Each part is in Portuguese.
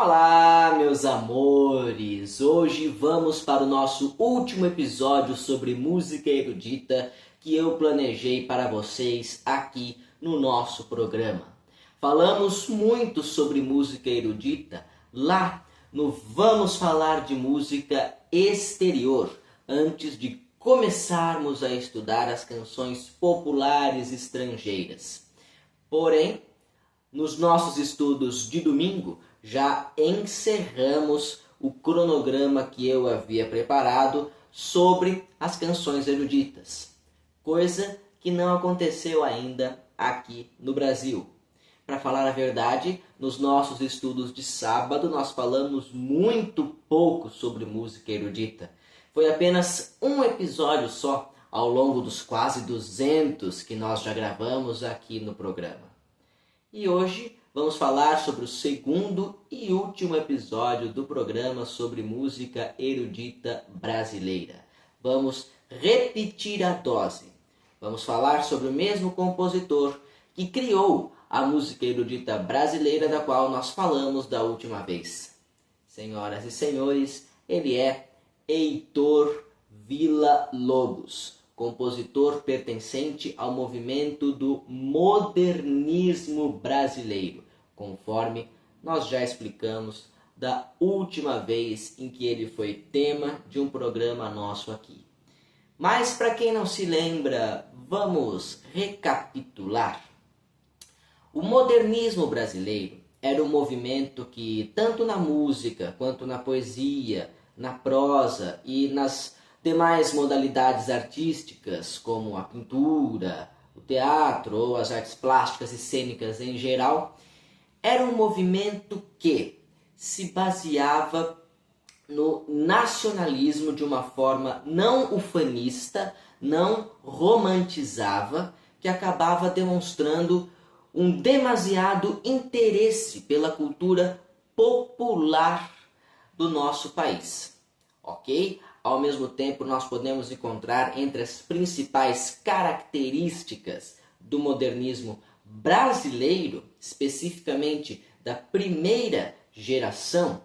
Olá, meus amores! Hoje vamos para o nosso último episódio sobre música erudita que eu planejei para vocês aqui no nosso programa. Falamos muito sobre música erudita lá no Vamos Falar de Música Exterior, antes de começarmos a estudar as canções populares estrangeiras. Porém, nos nossos estudos de domingo, já encerramos o cronograma que eu havia preparado sobre as canções eruditas, coisa que não aconteceu ainda aqui no Brasil. Para falar a verdade, nos nossos estudos de sábado nós falamos muito pouco sobre música erudita. Foi apenas um episódio só ao longo dos quase 200 que nós já gravamos aqui no programa. E hoje vamos falar sobre o segundo e último episódio do programa sobre música erudita brasileira. Vamos repetir a dose. Vamos falar sobre o mesmo compositor que criou a música erudita brasileira da qual nós falamos da última vez. Senhoras e senhores, ele é Heitor Villa-Lobos, compositor pertencente ao movimento do modernismo brasileiro, conforme nós já explicamos da última vez em que ele foi tema de um programa nosso aqui. Mas para quem não se lembra, vamos recapitular. O modernismo brasileiro era um movimento que, tanto na música quanto na poesia, na prosa e nas demais modalidades artísticas, como a pintura, o teatro ou as artes plásticas e cênicas em geral, era um movimento que se baseava no nacionalismo de uma forma não ufanista, não romantizava, que acabava demonstrando um demasiado interesse pela cultura popular do nosso país, ok? Ao mesmo tempo, nós podemos encontrar entre as principais características do modernismo brasileiro, especificamente da primeira geração,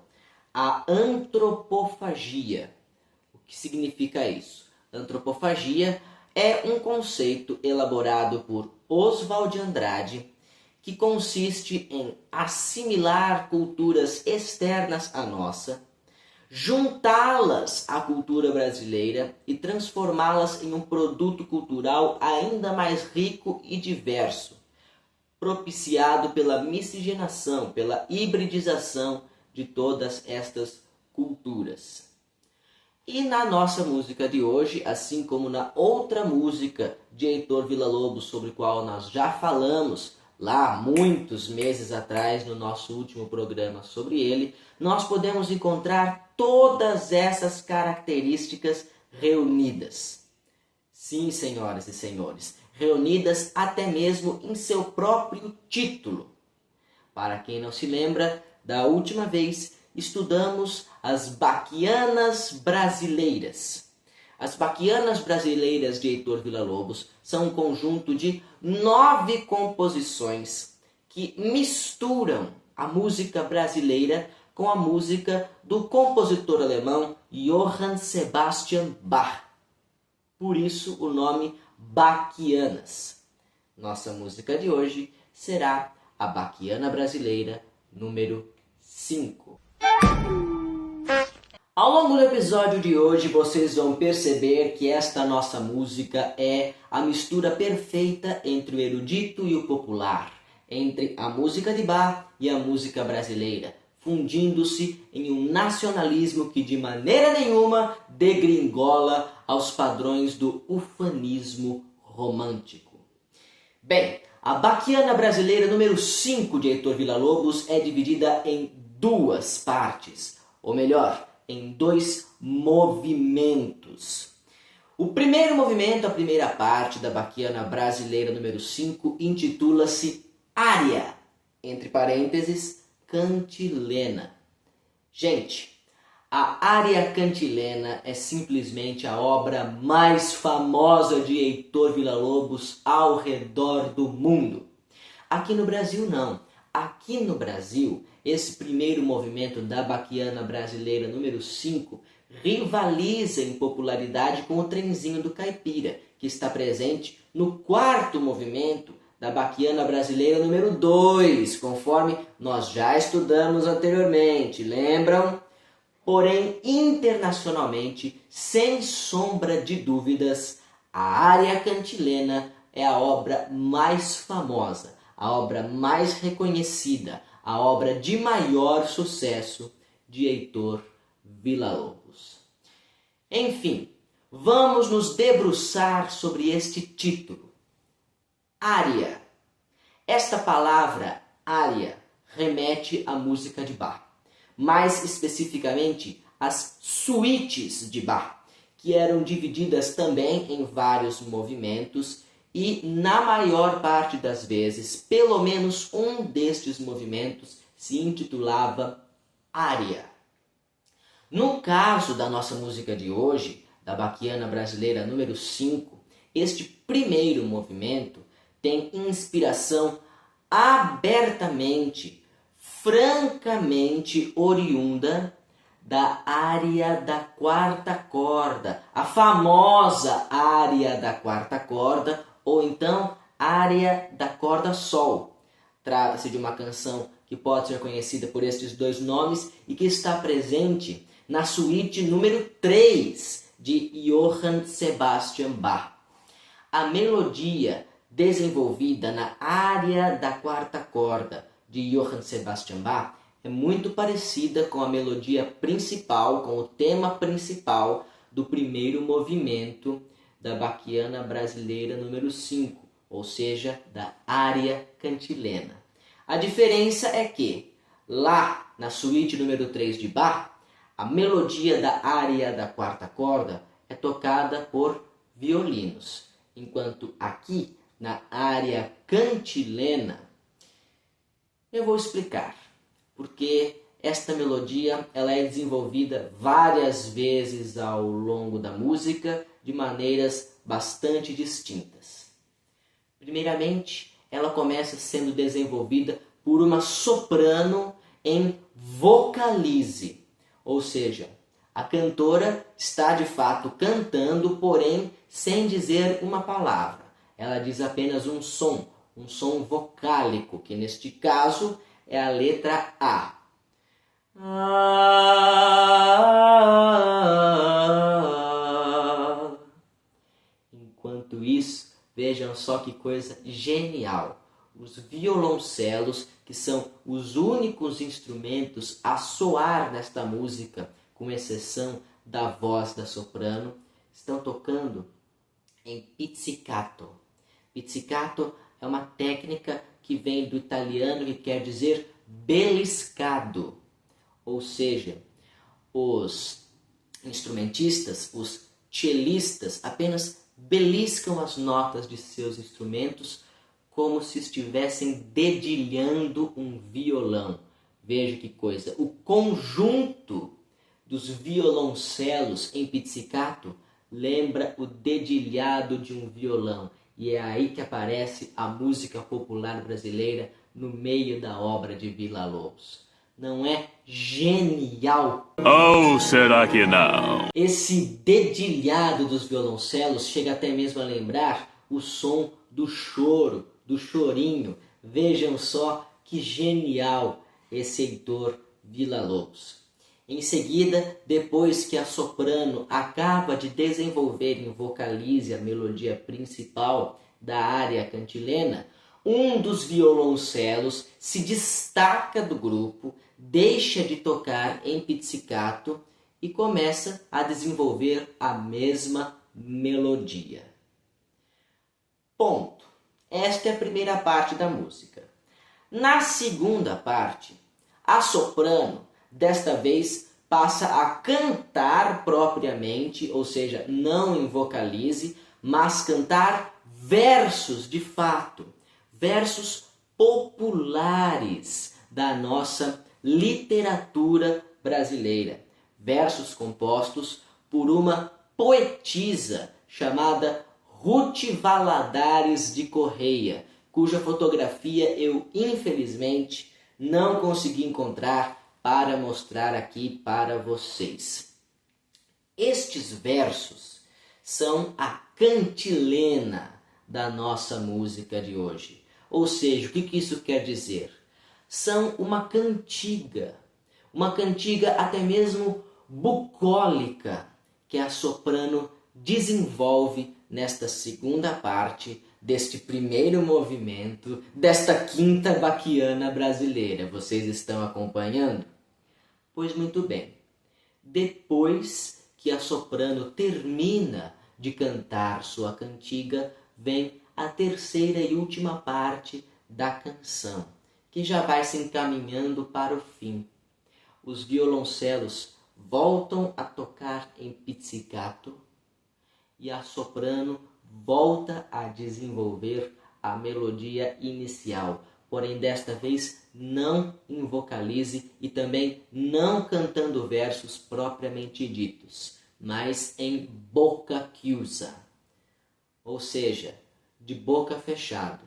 a antropofagia. O que significa isso? Antropofagia é um conceito elaborado por Oswald de Andrade que consiste em assimilar culturas externas à nossa, juntá-las à cultura brasileira e transformá-las em um produto cultural ainda mais rico e diverso, propiciado pela miscigenação, pela hibridização de todas estas culturas. E na nossa música de hoje, assim como na outra música de Heitor Villa-Lobos, sobre a qual nós já falamos lá muitos meses atrás no nosso último programa sobre ele, nós podemos encontrar todas essas características reunidas. Sim, senhoras e senhores, reunidas até mesmo em seu próprio título. Para quem não se lembra, da última vez estudamos as Baquianas Brasileiras. As Baquianas Brasileiras de Heitor Villa-Lobos são um conjunto de 9 composições que misturam a música brasileira com a música do compositor alemão Johann Sebastian Bach. Por isso o nome Baquianas. Nossa música de hoje será a Baquiana Brasileira número 5. Ao longo do episódio de hoje vocês vão perceber que esta nossa música é a mistura perfeita entre o erudito e o popular, entre a música de Bach e a música brasileira, fundindo-se em um nacionalismo que de maneira nenhuma degringola aos padrões do ufanismo romântico. Bem, a Baquiana Brasileira número 5 de Heitor Villa-Lobos é dividida em 2 partes, ou melhor, em 2 movimentos. O primeiro movimento, a primeira parte da Baquiana Brasileira número 5, intitula-se Área, entre parênteses, cantilena. Gente, a Área Cantilena é simplesmente a obra mais famosa de Heitor Villa-Lobos ao redor do mundo. Aqui no Brasil não. Aqui no Brasil, esse primeiro movimento da Baquiana Brasileira número 5 rivaliza em popularidade com o Trenzinho do Caipira, que está presente no quarto movimento da Baquiana Brasileira número 2, conforme nós já estudamos anteriormente, lembram? Porém, internacionalmente, sem sombra de dúvidas, a Área Cantilena é a obra mais famosa, a obra mais reconhecida, a obra de maior sucesso de Heitor Villa-Lobos. Enfim, vamos nos debruçar sobre este título. Área. Esta palavra, área, remete à música de Bach, mais especificamente às suítes de Bach, que eram divididas também em vários movimentos e, na maior parte das vezes, pelo menos um destes movimentos se intitulava área. No caso da nossa música de hoje, da Baquiana Brasileira número 5, este primeiro movimento tem inspiração abertamente, francamente oriunda da área da quarta corda, a famosa área da quarta corda, ou então área da corda sol. Trata-se de uma canção que pode ser conhecida por estes dois nomes e que está presente na suíte número 3 de Johann Sebastian Bach. A melodia desenvolvida na área da quarta corda de Johann Sebastian Bach é muito parecida com a melodia principal, com o tema principal do primeiro movimento da Baquiana Brasileira número 5, ou seja, da área cantilena. A diferença é que, lá na suíte número 3 de Bach, a melodia da área da quarta corda é tocada por violinos, enquanto aqui, na área cantilena, eu vou explicar, porque esta melodia ela é desenvolvida várias vezes ao longo da música de maneiras bastante distintas. Primeiramente, ela começa sendo desenvolvida por uma soprano em vocalize, ou seja, a cantora está de fato cantando, porém sem dizer uma palavra. Ela diz apenas um som vocálico, que neste caso é a letra A. Enquanto isso, vejam só que coisa genial. Os violoncelos, que são os únicos instrumentos a soar nesta música, com exceção da voz da soprano, estão tocando em pizzicato. Pizzicato é uma técnica que vem do italiano que quer dizer beliscado. Ou seja, os instrumentistas, os cellistas, apenas beliscam as notas de seus instrumentos como se estivessem dedilhando um violão. Veja que coisa! O conjunto dos violoncelos em pizzicato lembra o dedilhado de um violão. E é aí que aparece a música popular brasileira no meio da obra de Villa-Lobos. Não é genial? Ou será que não? Esse dedilhado dos violoncelos chega até mesmo a lembrar o som do choro, do chorinho. Vejam só que genial esse Heitor Villa-Lobos. Em seguida, depois que a soprano acaba de desenvolver em vocalize a melodia principal da área cantilena, um dos violoncelos se destaca do grupo, deixa de tocar em pizzicato e começa a desenvolver a mesma melodia. Ponto. Esta é a primeira parte da música. Na segunda parte, a soprano desta vez passa a cantar propriamente, ou seja, não em vocalize, mas cantar versos de fato, versos populares da nossa literatura brasileira, versos compostos por uma poetisa chamada Ruth Valadares de Correia, cuja fotografia eu, infelizmente, não consegui encontrar para mostrar aqui para vocês. Estes versos são a cantilena da nossa música de hoje. Ou seja, o que isso quer dizer? São uma cantiga até mesmo bucólica, que a soprano desenvolve nesta segunda parte deste primeiro movimento, desta quinta baquiana brasileira. Vocês estão acompanhando? Pois muito bem. Depois que a soprano termina de cantar sua cantiga, vem a terceira e última parte da canção, que já vai se encaminhando para o fim. Os violoncelos voltam a tocar em pizzicato e a soprano volta a desenvolver a melodia inicial, porém desta vez não em vocalize e também não cantando versos propriamente ditos, mas em boca chiusa, ou seja, de boca fechada.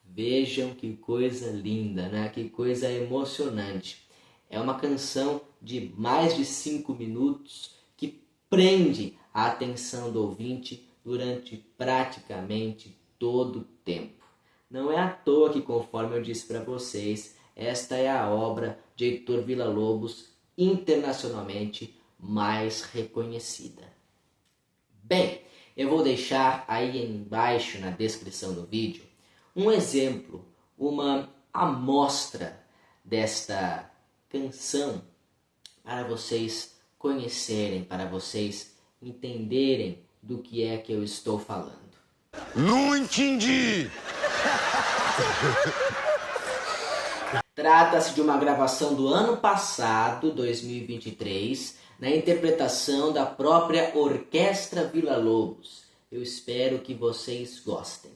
Vejam que coisa linda, né? Que coisa emocionante. É uma canção de mais de 5 minutos que prende a atenção do ouvinte durante praticamente todo o tempo. Não é à toa que, conforme eu disse para vocês, esta é a obra de Heitor Villa-Lobos internacionalmente mais reconhecida. Bem, eu vou deixar aí embaixo na descrição do vídeo um exemplo, uma amostra desta canção para vocês conhecerem, para vocês entenderem do que é que eu estou falando. Não entendi! Trata-se de uma gravação do ano passado, 2023, na interpretação da própria Orquestra Villa-Lobos. Eu espero que vocês gostem.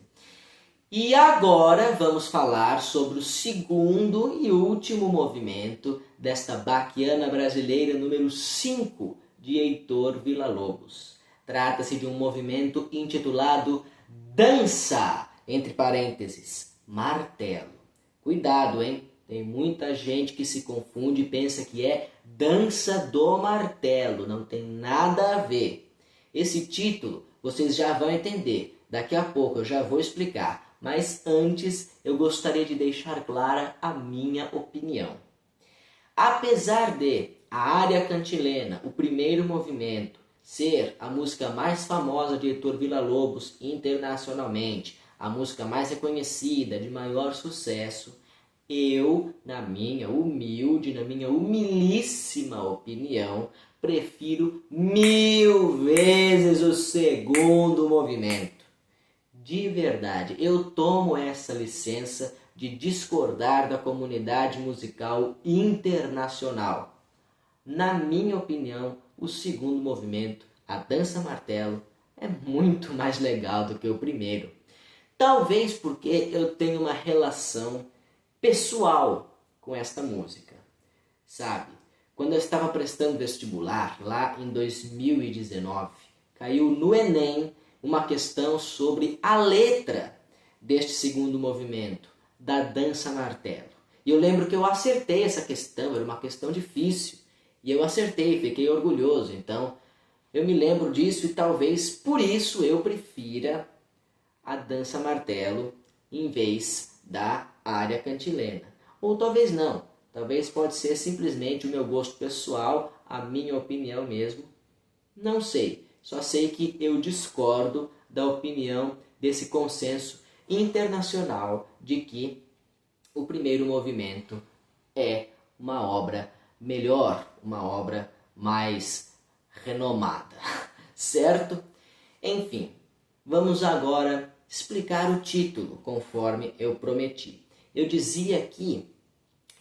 E agora vamos falar sobre o segundo e último movimento desta baquiana brasileira número 5 de Heitor Villa-Lobos. Trata-se de um movimento intitulado Dança, entre parênteses, martelo. Cuidado, hein? Tem muita gente que se confunde e pensa que é Dança do Martelo. Não tem nada a ver. Esse título vocês já vão entender. Daqui a pouco eu já vou explicar. Mas antes eu gostaria de deixar clara a minha opinião. Apesar de a área cantilena, o primeiro movimento, ser a música mais famosa de Heitor Villa-Lobos internacionalmente, a música mais reconhecida, de maior sucesso, eu, na minha humilíssima opinião, prefiro 1000 vezes o segundo movimento. De verdade, eu tomo essa licença de discordar da comunidade musical internacional. Na minha opinião, o segundo movimento, a dança martelo, é muito mais legal do que o primeiro. Talvez porque eu tenho uma relação pessoal com esta música. Sabe, quando eu estava prestando vestibular, lá em 2019, caiu no Enem uma questão sobre a letra deste segundo movimento, da dança martelo. E eu lembro que eu acertei essa questão, era uma questão difícil. E eu acertei, fiquei orgulhoso. Então, eu me lembro disso e talvez por isso eu prefira a dança martelo em vez da área cantilena. Ou talvez não. Talvez pode ser simplesmente o meu gosto pessoal, a minha opinião mesmo. Não sei. Só sei que eu discordo da opinião desse consenso internacional de que o primeiro movimento é uma obra melhor, uma obra mais renomada, certo? Enfim, vamos agora explicar o título, conforme eu prometi. Eu dizia que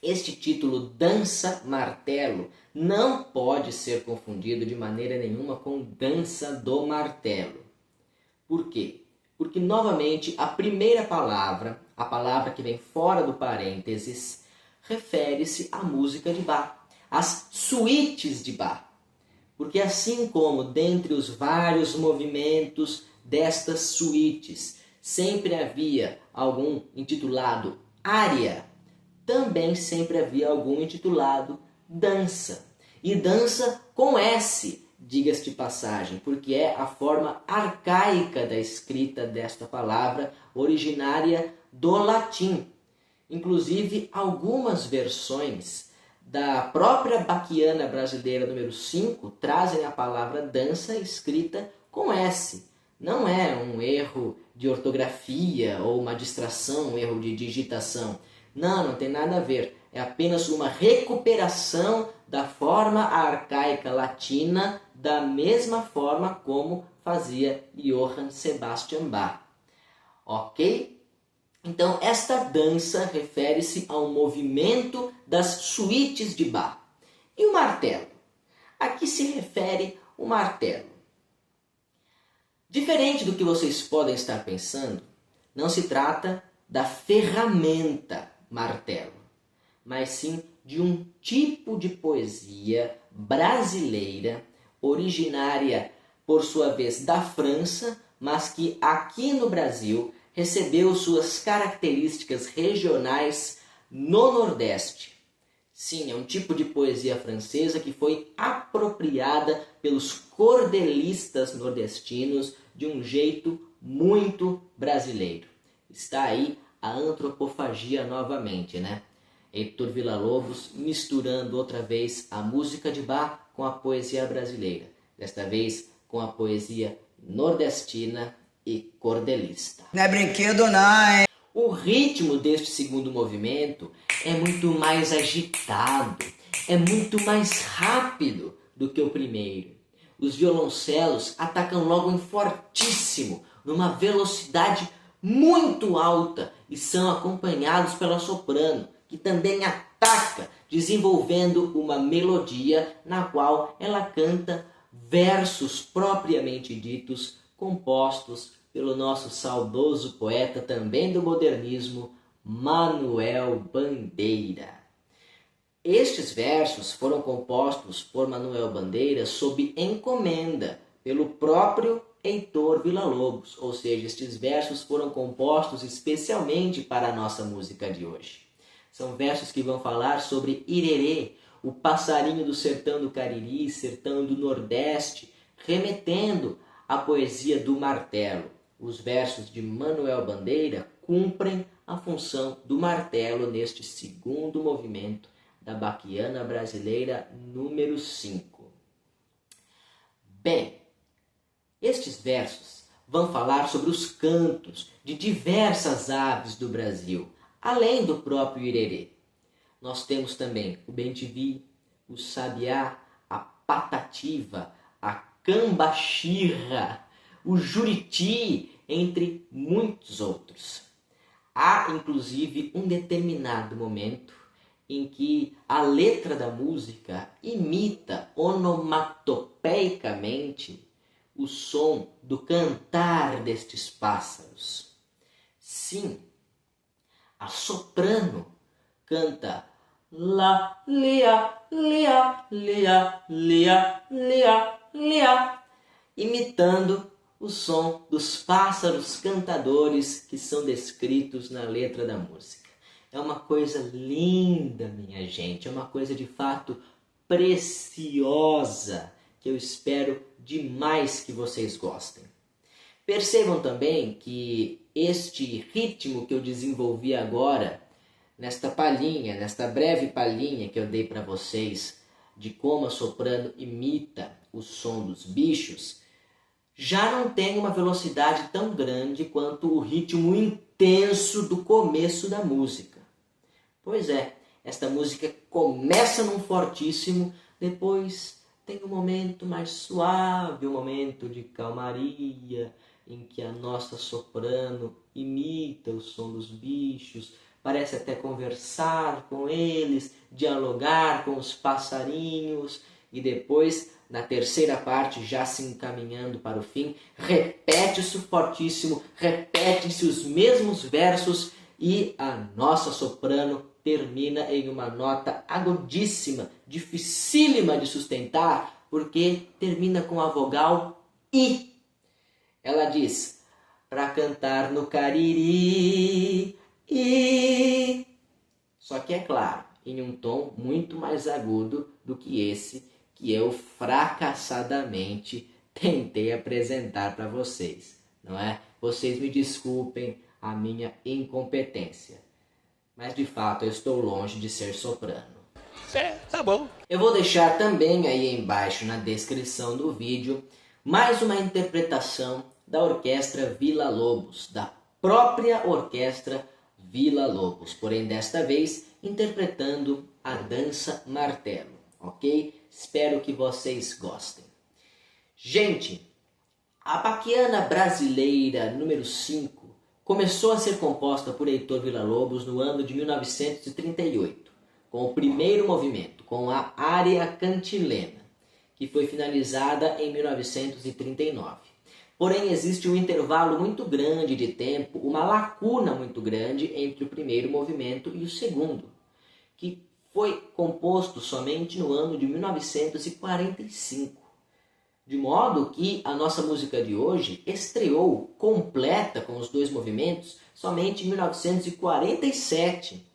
este título Dança Martelo não pode ser confundido de maneira nenhuma com Dança do Martelo. Por quê? Porque, novamente, a primeira palavra, a palavra que vem fora do parênteses, refere-se à música de Bach, às suítes de Bach. porque assim como dentre os vários movimentos destas suítes sempre havia algum intitulado área, também sempre havia algum intitulado dança. E dança com S, diga-se de passagem, porque é a forma arcaica da escrita desta palavra, originária do latim. Inclusive, algumas versões da própria Baquiana Brasileira número 5 trazem a palavra dança escrita com S. Não é um erro de ortografia ou uma distração, um erro de digitação. Não tem nada a ver. É apenas uma recuperação da forma arcaica latina, da mesma forma como fazia Johann Sebastian Bach. Ok? Então, esta dança refere-se ao movimento das suítes de Bach. E o martelo? A que se refere o martelo? Diferente do que vocês podem estar pensando, não se trata da ferramenta martelo, mas sim de um tipo de poesia brasileira, originária, por sua vez, da França, mas que aqui no Brasil recebeu suas características regionais no Nordeste. Sim, é um tipo de poesia francesa que foi apropriada pelos cordelistas nordestinos de um jeito muito brasileiro. Está aí a antropofagia novamente, né? Heitor Villa-Lobos misturando outra vez a música de Bach com a poesia brasileira. Desta vez com a poesia nordestina e cordelista. Não é brinquedo não, hein? O ritmo deste segundo movimento é muito mais agitado, é muito mais rápido do que o primeiro. Os violoncelos atacam logo em fortíssimo, numa velocidade muito alta, e são acompanhados pela soprano, que também ataca, desenvolvendo uma melodia na qual ela canta versos propriamente ditos, compostos pelo nosso saudoso poeta também do modernismo, Manuel Bandeira. Estes versos foram compostos por Manuel Bandeira sob encomenda pelo próprio Heitor Villa-Lobos, ou seja, estes versos foram compostos especialmente para a nossa música de hoje. São versos que vão falar sobre Irerê, o passarinho do sertão do Cariri, sertão do Nordeste, remetendo à poesia do martelo. Os versos de Manuel Bandeira cumprem a função do martelo neste segundo movimento da Baquiana Brasileira número 5. Bem, estes versos vão falar sobre os cantos de diversas aves do Brasil, além do próprio Irerê. Nós temos também o bem-te-vi, o sabiá, a patativa, a cambaxirra, o juriti, entre muitos outros. Há, inclusive, um determinado momento em que a letra da música imita onomatopeicamente o som do cantar destes pássaros. Sim, a soprano canta lá, lia, lia, lia, lia, lia, lia, imitando o som dos pássaros cantadores que são descritos na letra da música. É uma coisa linda, minha gente, é uma coisa de fato preciosa, que eu espero demais que vocês gostem. Percebam também que este ritmo que eu desenvolvi agora, nesta palhinha, nesta breve palhinha que eu dei para vocês, de como a soprano imita o som dos bichos, já não tem uma velocidade tão grande quanto o ritmo intenso do começo da música. Pois é, esta música começa num fortíssimo, depois tem um momento mais suave, um momento de calmaria, em que a nossa soprano imita o som dos bichos, parece até conversar com eles, dialogar com os passarinhos, e depois, na terceira parte, já se encaminhando para o fim, repete-se o fortíssimo, repete-se os mesmos versos e a nossa soprano termina em uma nota agudíssima, dificílima de sustentar, porque termina com a vogal I. Ela diz, pra cantar no Cariri, I. Só que é claro, em um tom muito mais agudo do que esse que eu fracassadamente tentei apresentar para vocês, não é? Vocês me desculpem a minha incompetência, mas de fato eu estou longe de ser soprano. Tá bom. Eu vou deixar também aí embaixo na descrição do vídeo mais uma interpretação da Orquestra Villa-Lobos, da própria Orquestra Villa-Lobos, porém desta vez interpretando a Dança Martelo, ok? Espero que vocês gostem. Gente, a Baquiana Brasileira número 5 começou a ser composta por Heitor Villa-Lobos no ano de 1938, com o primeiro movimento, com a área cantilena, que foi finalizada em 1939. Porém, existe um intervalo muito grande de tempo, uma lacuna muito grande entre o primeiro movimento e o segundo, que foi composto somente no ano de 1945. De modo que a nossa música de hoje estreou completa com os dois movimentos somente em 1947,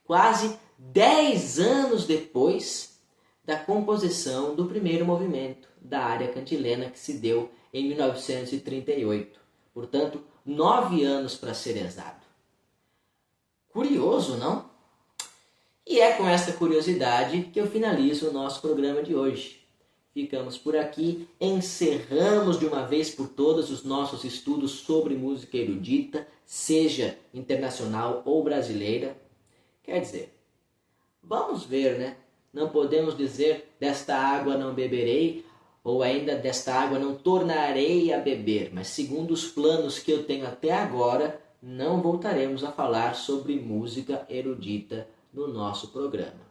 quase 10 anos depois da composição do primeiro movimento da área cantilena que se deu em 1938. Portanto, 9 anos para ser exato. Curioso, não? E é com esta curiosidade que eu finalizo o nosso programa de hoje. Ficamos por aqui, encerramos de uma vez por todas os nossos estudos sobre música erudita, seja internacional ou brasileira. Quer dizer, vamos ver, né? Não podemos dizer desta água não beberei, ou ainda desta água não tornarei a beber, mas segundo os planos que eu tenho até agora, não voltaremos a falar sobre música erudita no nosso programa.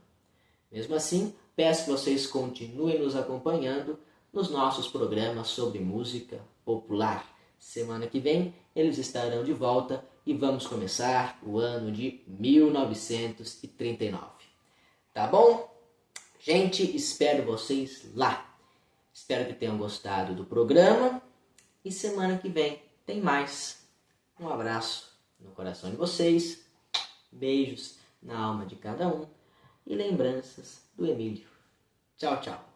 Mesmo assim, peço que vocês continuem nos acompanhando nos nossos programas sobre música popular. Semana que vem eles estarão de volta e vamos começar o ano de 1939. Tá bom? Gente, espero vocês lá. Espero que tenham gostado do programa e semana que vem tem mais. Um abraço no coração de vocês, beijos na alma de cada um e lembranças do Emílio. Tchau, tchau.